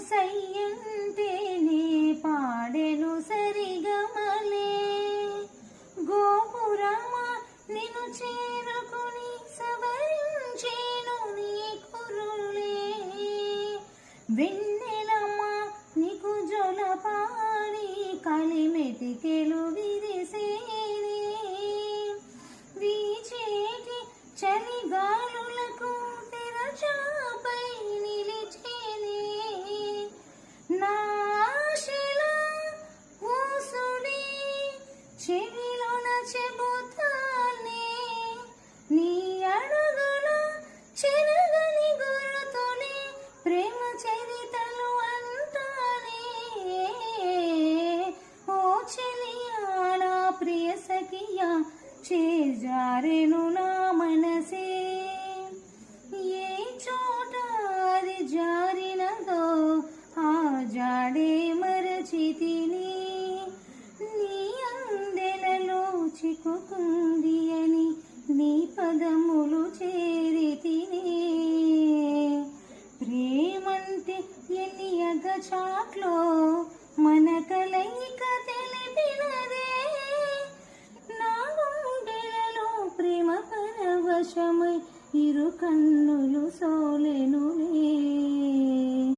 సయ్యంటేనే పాడెను సరిగమలే. గోపురమ నిన్ను చేరుకుని సవరించేను నీ కురులే. వెన్నెలమ్మ నీకు జొలపాడి కలిమెటికెలు విరిసేనే. వీచేటి చలిగాలులకు తెరచాపై నిలిచేనే. నాశల ఊసుడి చెవిలోన చెబుతానే. నీ అడుగుల చెరగని గురుతులే ప్రేమ చరితలు అంటానే. ఓ చెలియా నా ప్రియ సఖియా చేజారెను నా మనసే. ఏ చోట అది జారినదో ఆ జాడే మరచితిని. నీ అందెలలో చిక్కుకుంది అని నీ పదములు చేరితిని. ప్రేమంటే ఎన్ని అగచాట్లో మన కలయిక తెలిపినదే. నా గుండెలలో ప్రేమ పరవశమై ఇరు కన్నులు సోలెనులే.